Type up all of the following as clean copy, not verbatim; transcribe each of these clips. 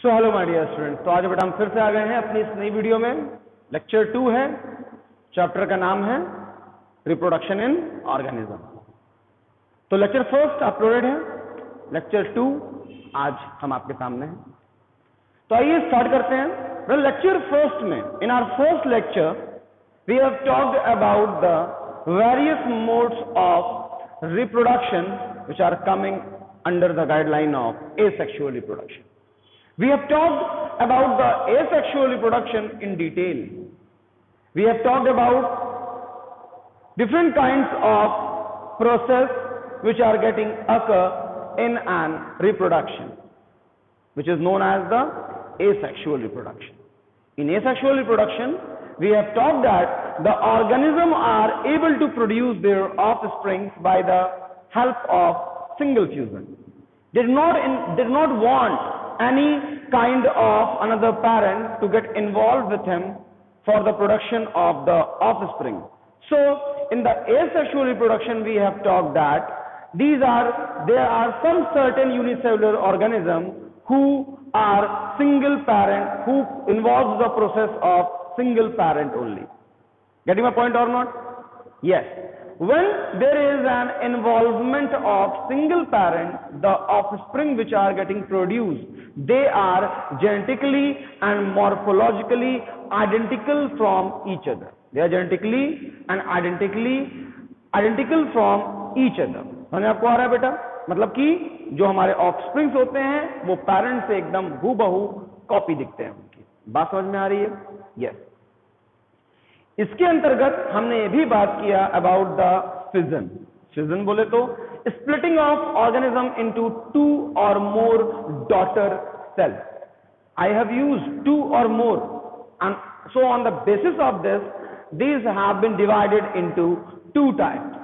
So hello my dear student. तो आज बेटा हम फिर से आ गए हैं अपनी इस नई वीडियो में। लेक्चर 2 है, चैप्टर का नाम है रिप्रोडक्शन इन ऑर्गेनिज्म। तो लेक्चर फर्स्ट अपलोडेड है, लेक्चर 2 आज हम आपके सामने हैं। तो आइए स्टार्ट करते हैं। लेक्चर फर्स्ट में, in our first lecture we have talked about the various modes of reproduction which are coming under the guideline of asexual reproduction. We have talked about the asexual reproduction in detail. We have talked about different kinds of process which are getting occur in an reproduction, which is known as the asexual reproduction. In asexual reproduction, we have talked that the organism are able to produce their offspring by the help of single fusion. Did not want any kind of another parent to get involved with him for the production of the offspring. So in the asexual reproduction we have talked that there are some certain unicellular organisms who are single parent, who involves the process of single parent only. Getting my point or not? Yes. When there is an involvement of single parent, the offspring which are getting produced, they are genetically and morphologically identical from each other. They are genetically and identical from each other. समझ आपको आ रहा है बेटा? मतलब कि जो हमारे offsprings होते हैं वो पेरेंट से एकदम हूबहू कॉपी दिखते हैं उनकी। बात समझ में आ रही है? यस। इसके अंतर्गत हमने ये भी बात किया अबाउट द फिजन। फिजन बोले तो splitting of organism into 2 or more daughter cells. I have used 2 or more, and so on the basis of this, these have been divided into 2 types: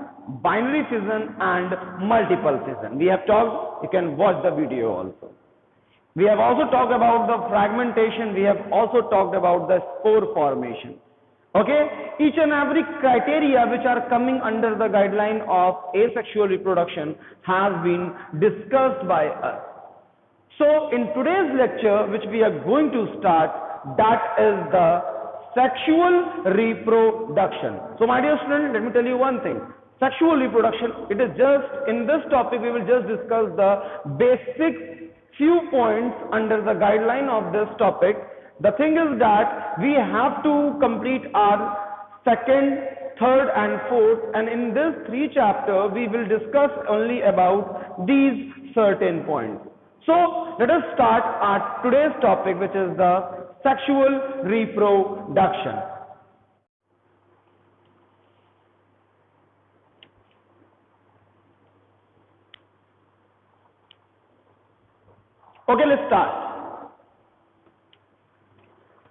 binary fission and multiple fission. We have talked, you can watch the video also. We have also talked about the fragmentation. We have also talked about the spore formation. Okay, each and every criteria which are coming under the guideline of asexual reproduction has been discussed by us. So in today's lecture which we are going to start, that is the sexual reproduction. So my dear student, let me tell you one thing. Sexual reproduction, it is just, in this topic we will just discuss the basic few points under the guideline of this topic. The thing is that we have to complete our second, third and fourth, and in this 3 chapters we will discuss only about these certain points. So let us start our today's topic, which is the sexual reproduction. Okay, let's start.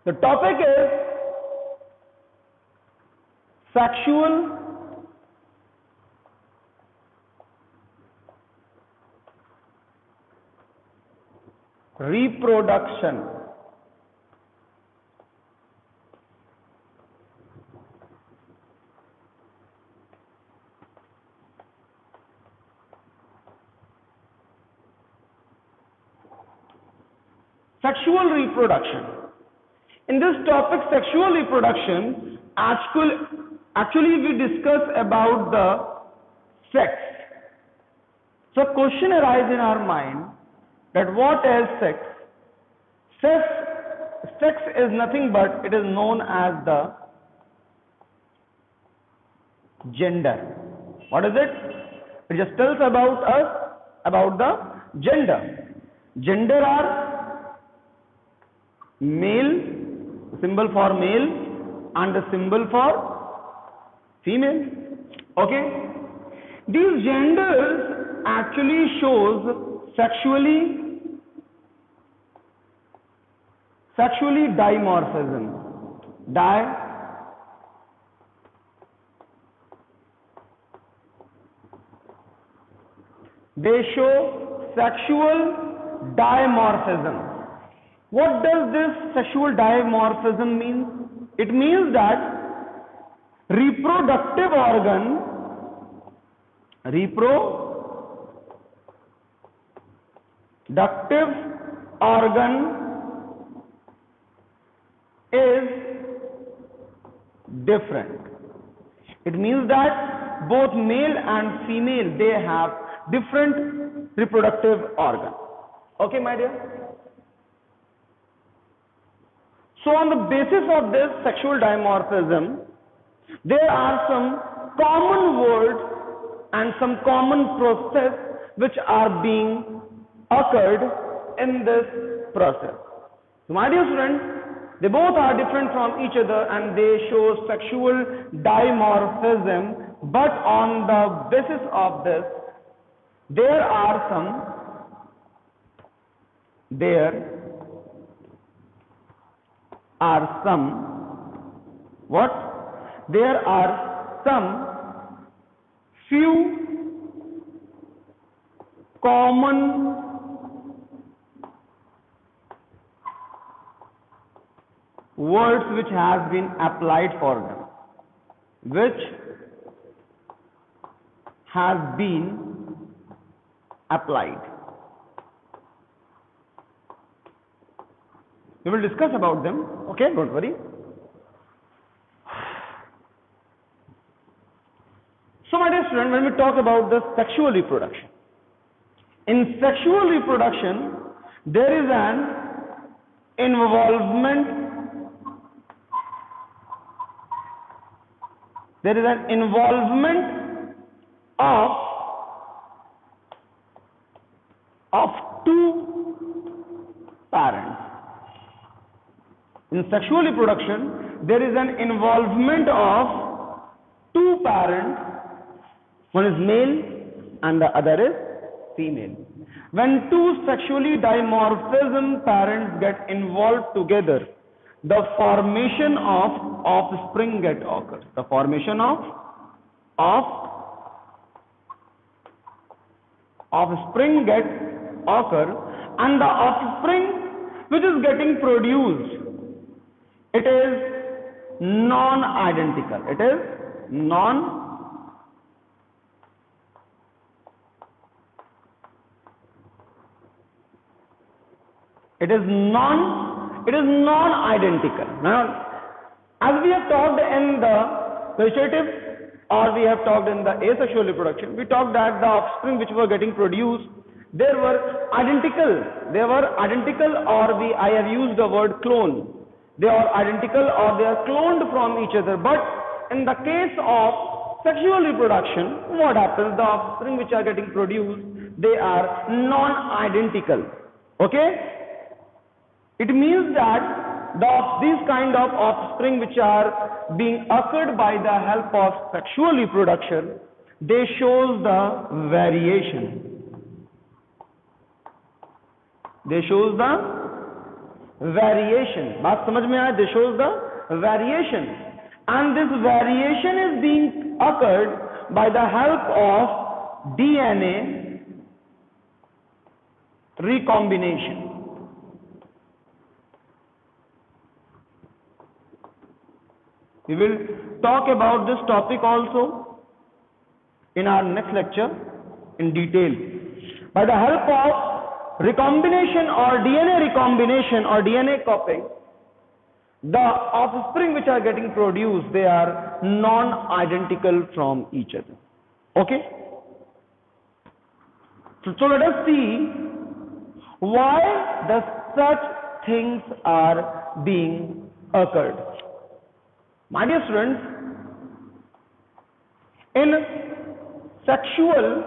The topic is sexual reproduction. Sexual reproduction. In this topic, sexual reproduction, actually we discuss about the sex. So question arises in our mind that what is sex? Sex is nothing but it is known as the gender. What is it? It just tells about us about the gender. Gender are male, symbol for male, and the symbol for female. Okay, these genders actually shows sexually dimorphism. They show sexual dimorphism. What does this sexual dimorphism mean? It means that reproductive organ is different. It means that both male and female, they have different reproductive organs. Okay, my dear? So on the basis of this sexual dimorphism, there are some common words and some common process which are being occurred in this process. So my dear students, they both are different from each other and they show sexual dimorphism, but on the basis of this, there are some few common words which has been applied for them, which has been applied. We will discuss about them, okay, don't worry. So my dear student, when we talk about the sexual reproduction, in sexual reproduction, there is an involvement of two parents. In sexual reproduction, there is an involvement of two parents. One is male and the other is female. When two sexually dimorphism parents get involved together, the formation of offspring get occurs. The formation of offspring get occur, and the offspring which is getting produced, it is non-identical. It is non-identical. Now, as we have talked in the vegetative or we have talked in the asexual reproduction, we talked that the offspring which were getting produced, they were identical. They were identical, or I have used the word clone. They are identical or they are cloned from each other. But in the case of sexual reproduction, what happens? The offspring which are getting produced, they are non-identical. Okay? It means that these kind of offspring which are being occurred by the help of sexual reproduction, they shows the variation. They shows the variation. बात समझ में आया? They shows the variation, and this variation is being occurred by the help of DNA recombination. We will talk about this topic also in our next lecture in detail. By the help of recombination or DNA recombination or DNA copying, the offspring which are getting produced, they are non-identical from each other. Okay? So let us see why the such things are being occurred. My dear students, in sexual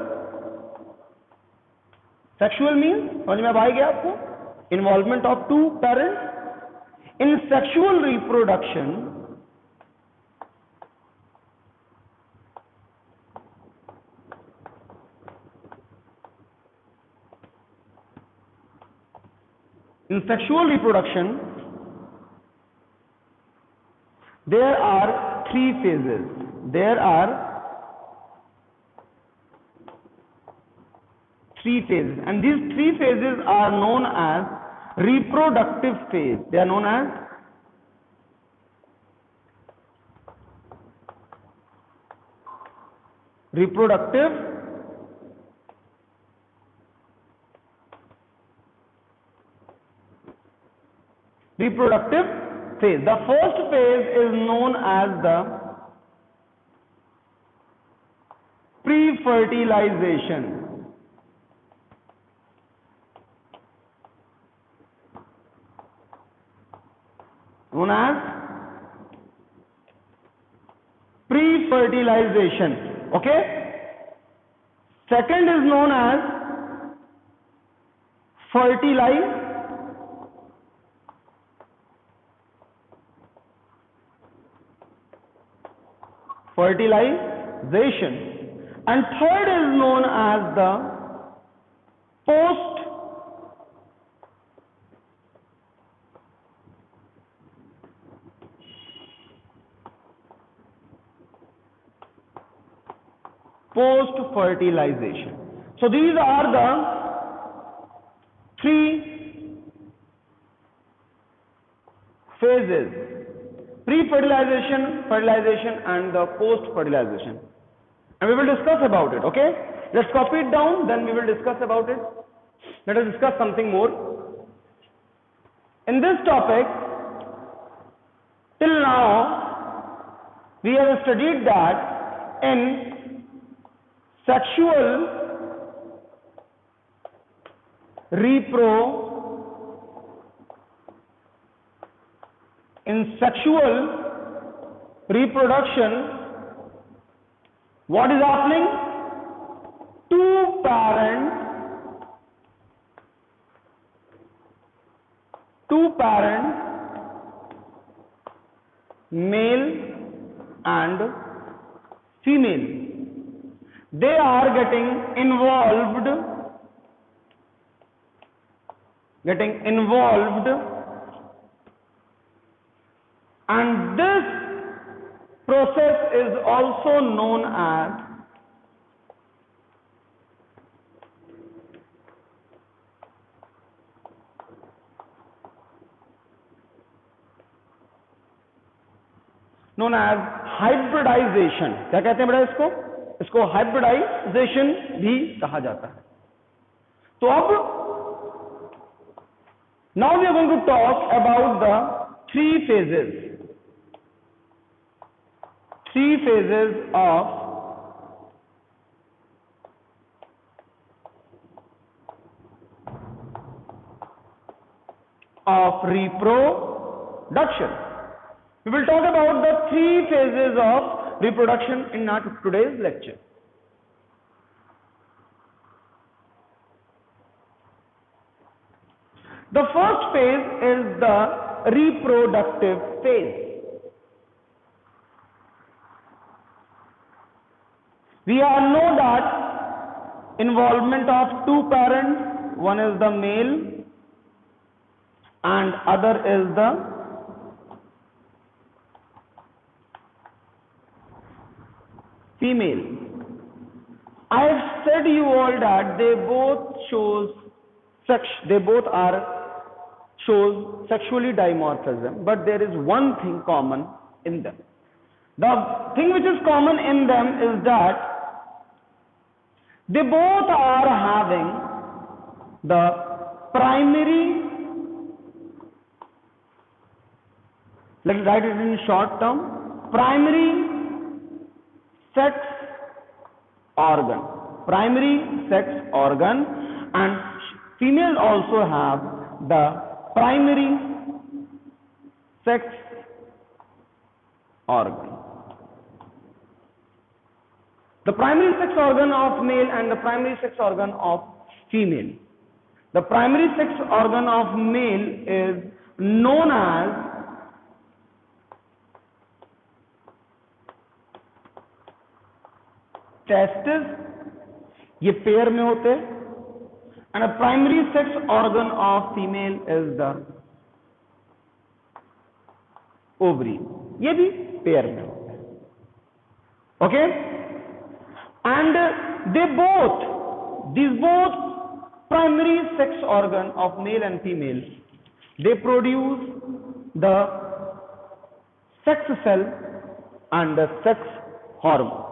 means, समझ में आ गया आपको? Involvement of two parents. In sexual reproduction, there are three phases. And these three phases are known as reproductive phase. They are known as reproductive phase. The first phase is known as the pre-fertilization. Known as pre-fertilization. Okay? Second is known as fertilization. And third is known as the post fertilization. So these are the three phases: pre-fertilization, fertilization, and the post-fertilization. And we will discuss about it, okay? Let's copy it down, then we will discuss about it. Let us discuss something more. In this topic, till now, we have studied that in sexual reproduction, what is happening? Two parent male and female, they are getting involved and this process is also known as hybridization. क्या कहते हैं बेटा इसको? इसको hybridisation भी कहा जाता है. तो अब now we are going to talk about the three phases of reproduction. We will talk about the three phases of reproduction in our today's lecture. The first phase is the reproductive phase. We all know that involvement of two parents, one is the male and other is the female. I have said you all that they both shows sexually dimorphism, but there is one thing common in them. The thing which is common in them is that they both are having the primary, let's write it in short term, primary sex organ, and female also have the primary sex organ. The primary sex organ of male and the primary sex organ of female. The primary sex organ of male is known as testis, ये pair में होते हैं, and a primary sex organ of female is the ovary, ये भी pair में होते हैं. Okay, and these both primary sex organ of male and female, they produce the sex cell and the sex hormone.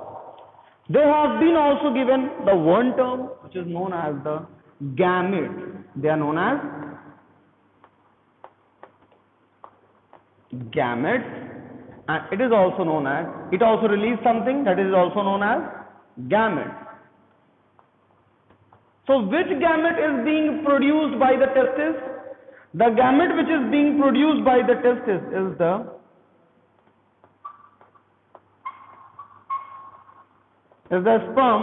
They have been also given the one term which is known as the gamete. They are known as gametes, and it is also known as, it also release something that is also known as gametes. So which gamete is being produced by the testis? The gamete which is being produced by the testis is the sperm,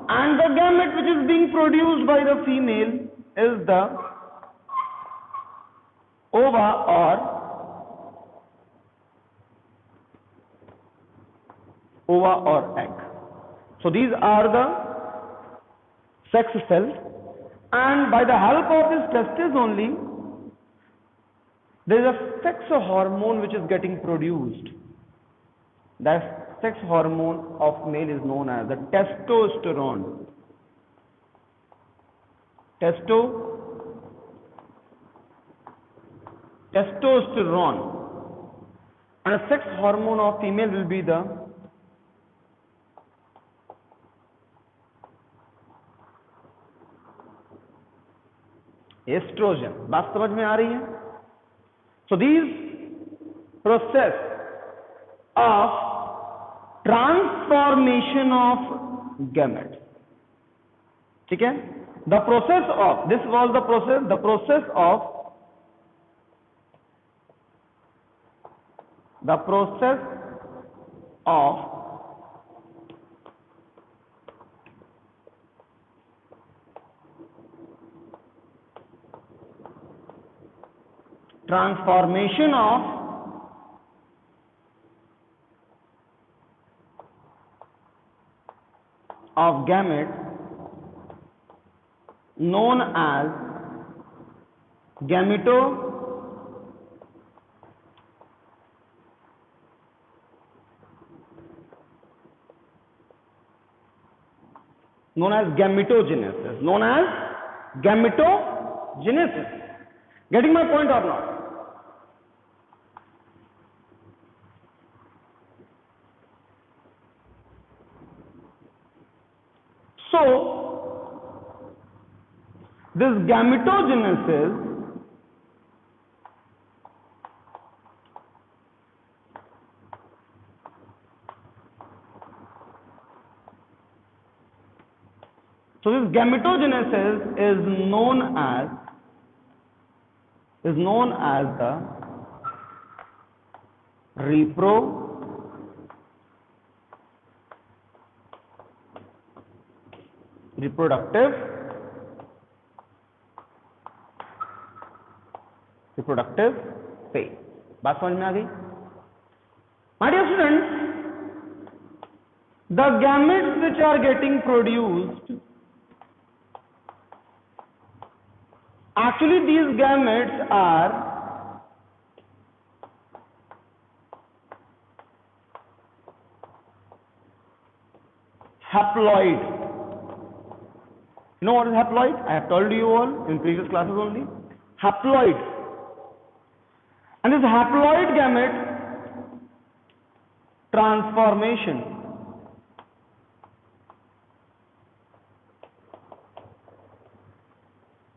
and the gamete which is being produced by the female is the ova or egg. So these are the sex cells, and by the help of this testis only there is a sex hormone which is getting produced. That sex hormone of male is known as the testosterone. Testosterone. And a sex hormone of female will be the estrogen. बात समझ में आ रही है? So these process of transformation of gametes. ठीक है? The process of, this was the process of transformation of gametes known as gametogenesis. Getting my point or not? So this gametogenesis is known as the reproductive phase. बात समझ में आ गई? My dear students, the gametes which are getting produced, actually these gametes are haploid. You know what is haploid? I have told you all in previous classes only. Haploid. And this haploid gamete transformation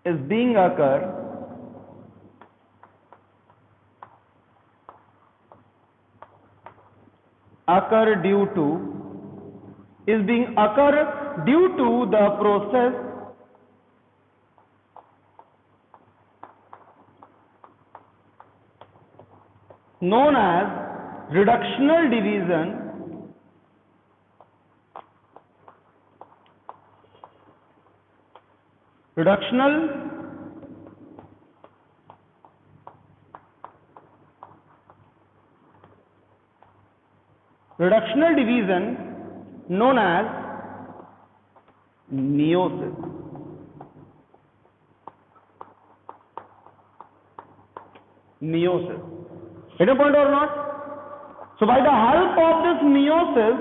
is being occur due to the process known as reductional division known as meiosis. Get a point or not? So by the help of this meiosis,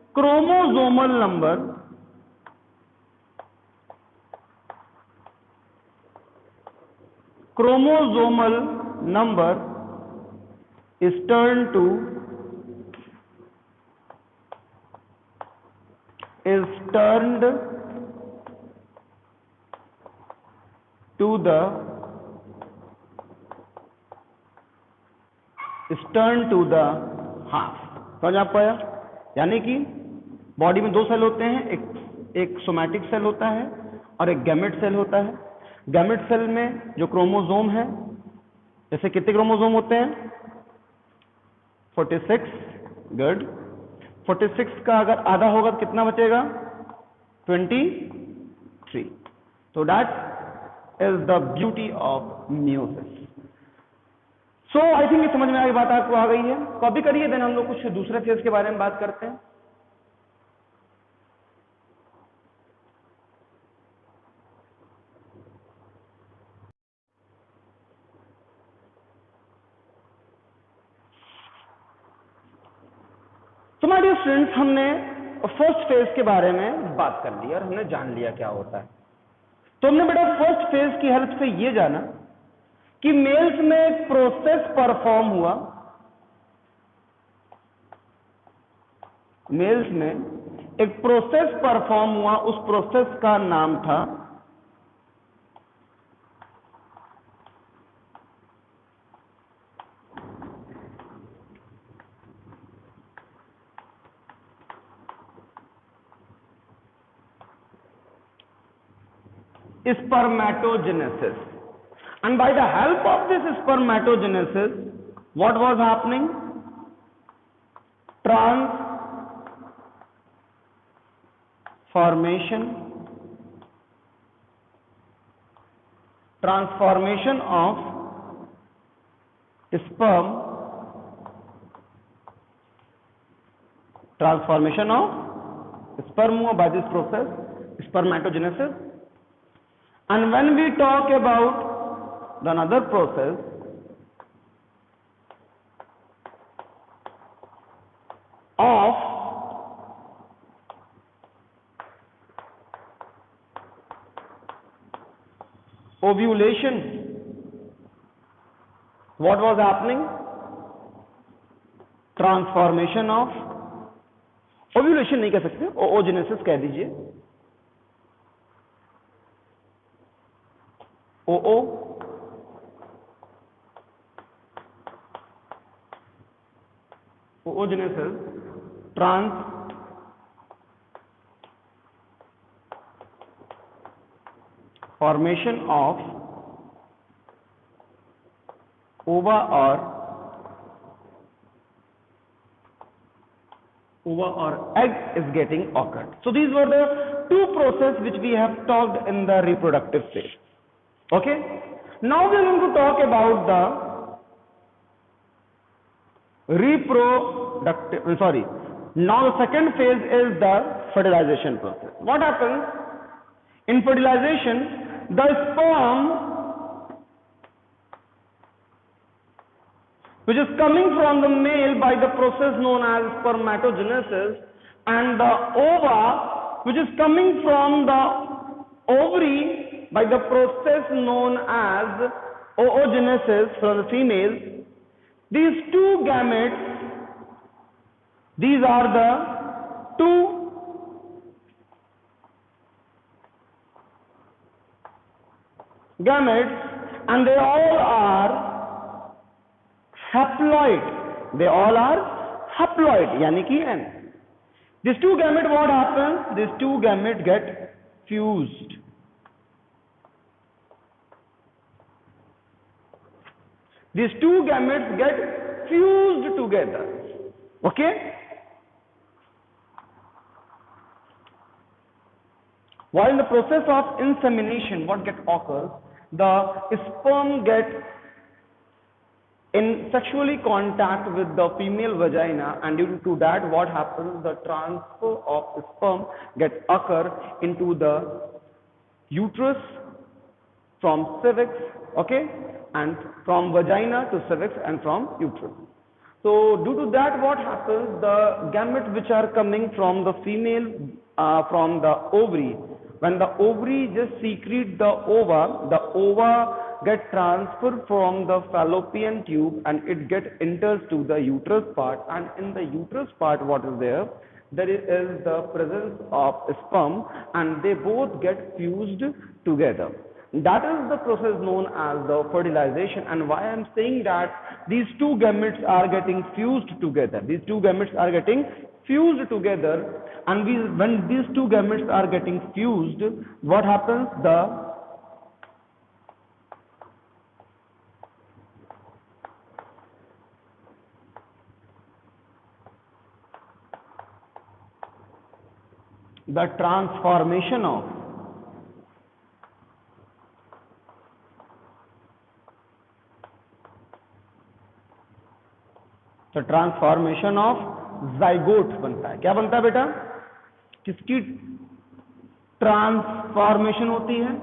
chromosomal number is turned to the turn to the half. समझ आप पाया? यानी कि body में दो cell होते हैं, एक सोमैटिक सेल होता है और एक गैमेट सेल होता है। गैमेट सेल में जो क्रोमोसोम है, जैसे कितने क्रोमोसोम होते हैं? 46। गुड। 46 का अगर आधा होगा तो कितना बचेगा? 23। तो that is the beauty of meiosis. So I think ये समझ में आई बात आपको आ गई है। कॉपी करिए, देन हम लोग कुछ दूसरे फेज के बारे में बात करते हैं। तो माय डियर स्टूडेंट्स, हमने फर्स्ट फेज के बारे में बात कर ली और हमने जान लिया क्या होता है। तो हमने बेटा फर्स्ट फेज की हेल्प से ये जाना कि मेल्स में एक प्रोसेस परफॉर्म हुआ। मेल्स में एक प्रोसेस परफॉर्म हुआ, उस प्रोसेस का नाम था spermatogenesis. And by the help of this spermatogenesis, what was happening? Transformation of sperm, by this process, spermatogenesis. And when we talk about the another process, of ovulation, what was happening? Transformation of, ovulation नहीं कह सकते, ओओजेनेसिस कह दीजिए। oogenesis, transformation of ova or egg is getting occurred. So these were the two processes which we have talked in the reproductive phase. Okay, now we are going to talk about the now the second phase is the fertilization process. What happens in fertilization? The sperm which is coming from the male by the process known as spermatogenesis, and the ova which is coming from the ovary by the process known as oogenesis from the females. These two gametes, these are the two gametes, and they all are haploid. They all are haploid, yani ki N. These two gametes, what happens? These two gametes get fused. These two gametes get fused together. Okay? While in the process of insemination, what occurs? The sperm get in sexually contact with the female vagina, and due to that, what happens? The transfer of sperm occur into the uterus from cervix, okay, and from vagina to cervix and from uterus. So due to that, what happens? The gametes which are coming from the female, from the ovary, when the ovary just secrete the ova get transferred from the fallopian tube and it enters to the uterus part, and in the uterus part, what is there? There is the presence of sperm, and they both get fused together. That is the process known as the fertilization. And why I am saying that these two gametes are getting fused together. These two gametes are getting fused together, and when these two gametes are getting fused, what happens? The transformation of zygote बनता है. क्या बनता है बेटा? किसकी transformation होती है?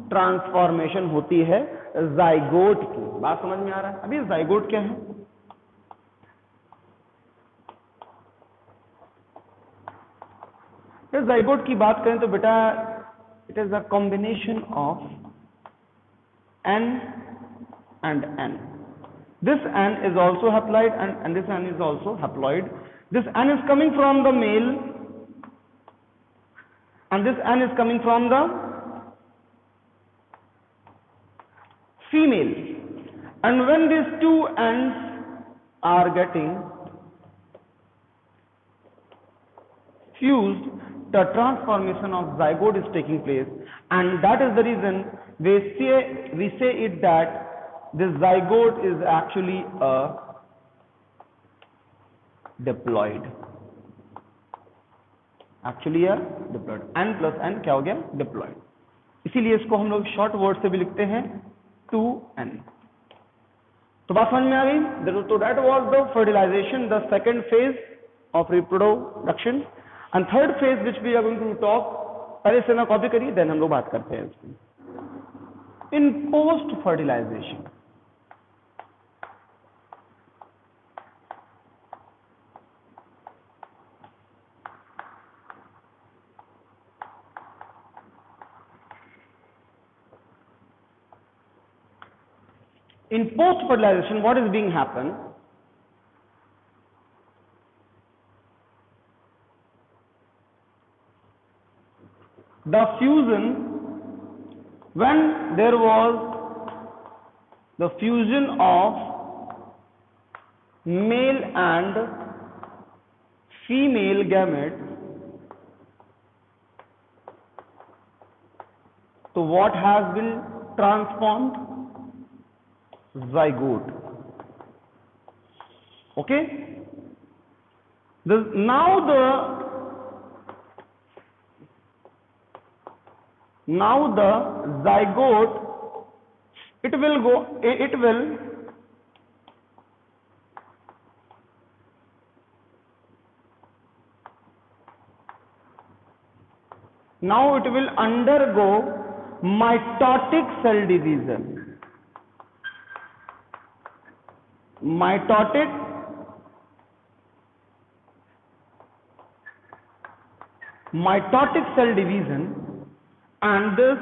Transformation होती है जाइगोट की. बात समझ में आ रहा है? अभी जाइगोट क्या है? इस जाइगोट की बात करें तो बेटा it is a combination of N and N. This N is also haploid and this N is also haploid. This N is coming from the male and this N is coming from the female. And when these two N's are getting fused, the transformation of zygote is taking place, and that is the reason we say it that this zygote is actually a diploid. Actually a diploid. N plus N क्या हो गया? Diploid. इसीलिए इसको हम लोग short word से भी लिखते हैं 2N. तो बात समझ में आ गई? तो that was the fertilization, the second phase of reproduction. And third phase which we are going to talk, पहले से ना कॉपी करिए, देन हम लोग बात करते हैं इसकी. In post fertilization, what is being happen? The fusion, when there was the fusion of male and female gametes, so what has been transformed? Zygote. Okay. Now the zygote, it will undergo mitotic cell division. Mitotic cell division, and this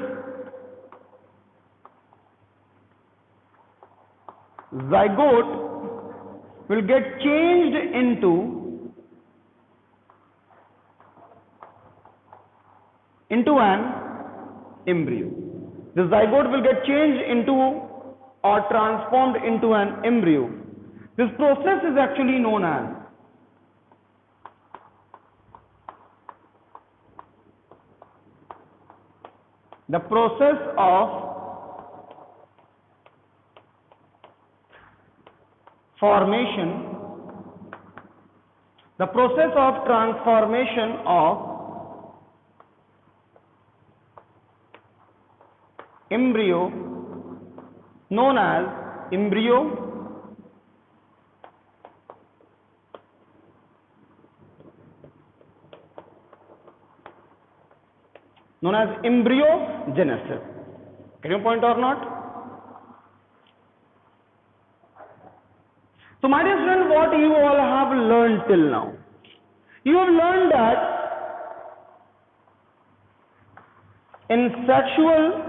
zygote will get changed into an embryo. The zygote will get changed into or transformed into an embryo. This process is actually known as the process of formation, the process of transformation of embryo, known as embryo embryogenesis. Can you point or not? So my dear students, what you all have learned till now? You have learned that in sexual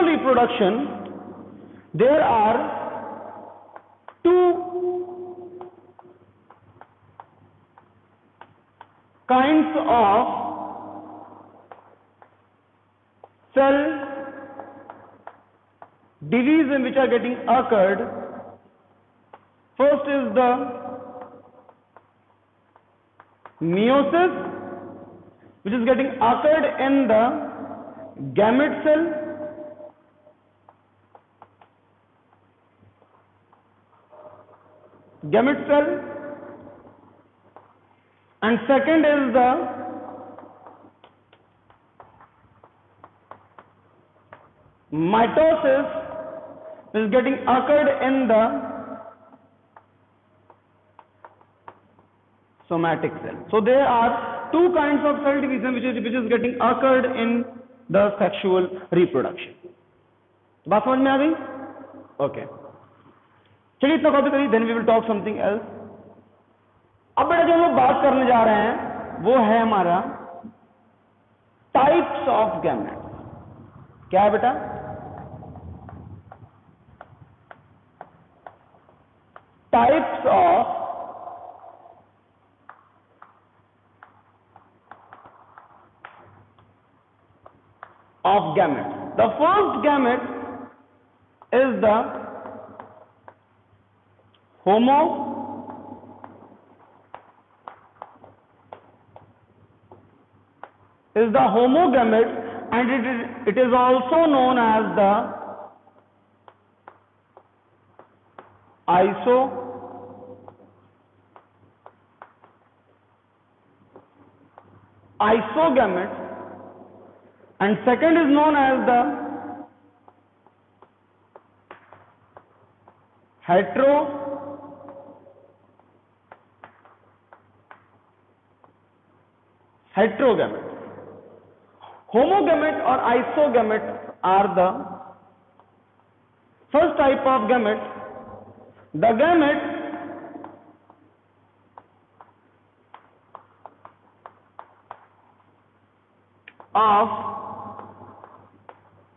reproduction, there are kinds of cell division which are getting occurred. First is the meiosis, which is getting occurred in the gamete cell. Gamete cell. And second is the mitosis, which is getting occurred in the somatic cell. So there are two kinds of cell division which is getting occurred in the sexual reproduction. बात समझ में आ गई? Okay, चलिए इतना copy करिए, then we will talk something else. अब बेटा जो हम लोग बात करने जा रहे हैं वो है हमारा टाइप्स ऑफ गैमेट्स. क्या है बेटा? Types of gametes. The first gamete is the homogamete, and it is also known as the isogamete, and second is known as the heterogamete. Homogamete or isogamete are the first type of gamete. The gamete of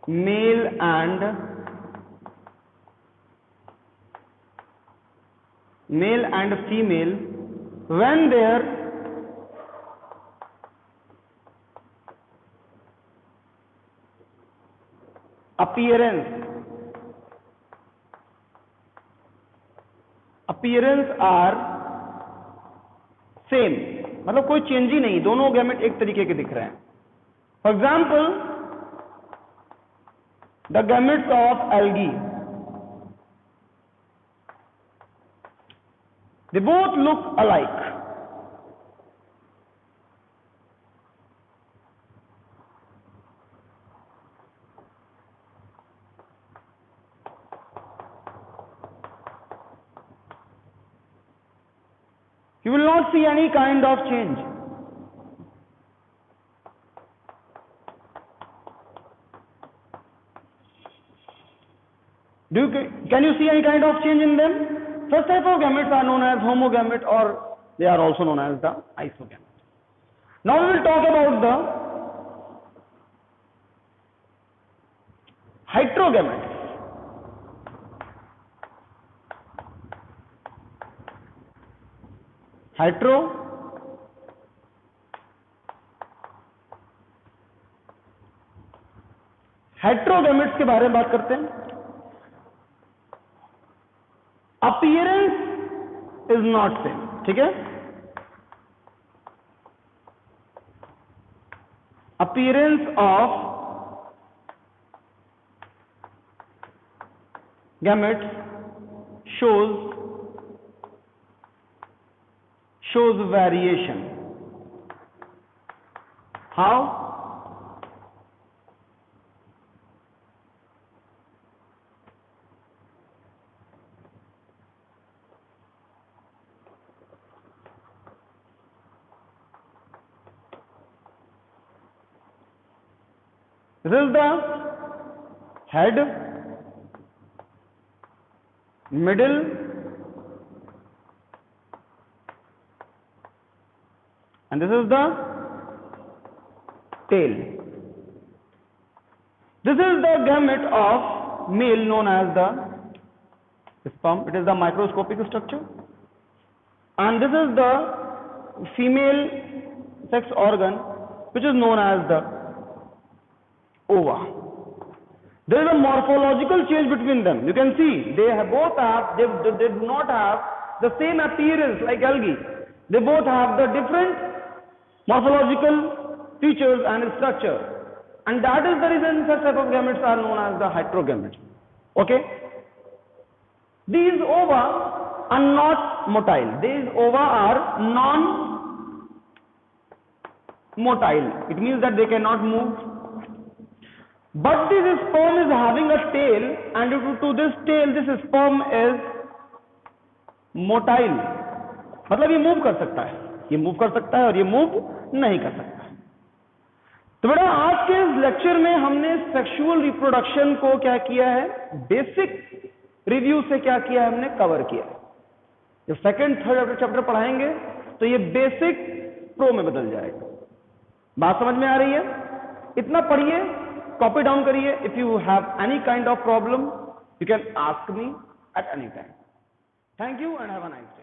male and female, when their appearance are same, मतलब कोई change ही नहीं, दोनों gamete एक तरीके के दिख रहे हैं. For example, the gametes of algae, they both look alike. You will not see any kind of change. Can you see any kind of change in them? First type of gametes are known as homogamete, or they are also known as the isogamete. Now we will talk about the heterogametes. हेटेरोगैमेट्स के बारे में बात करते हैं. Appearance is not same, ठीक है? Appearance of gametes shows variation. How? This is the head, middle, and this is the tail. This is the gamete of male known as the sperm. It is the microscopic structure. And this is the female sex organ which is known as the ova. There is a morphological change between them. You can see they do not have the same appearance like algae. They both have the different morphological features and structure, and that is the reason such type of gametes are known as the heterogametes. Okay, these ova are not motile. These ova are non-motile. It means that they cannot move. But this sperm is having a tail, and due to this tail, this sperm is motile. मतलब ये move कर सकता है, ये move कर सकता है और ये मूव नहीं कर सकता है। तो बेटा आज के इस लेक्चर में हमने सेक्सुअल रिप्रोडक्शन को क्या किया है, बेसिक रिव्यू से क्या किया है, हमने कवर किया है। जब सेकंड थर्ड चैप्टर पढ़ाएंगे तो ये बेसिक प्रो में बदल जाएगा। बात समझ में आ रही है? इतना पढ़िए, कॉपी डाउन करिए। If you have any kind of problem you can ask me at any time. Thank you and have a nice day.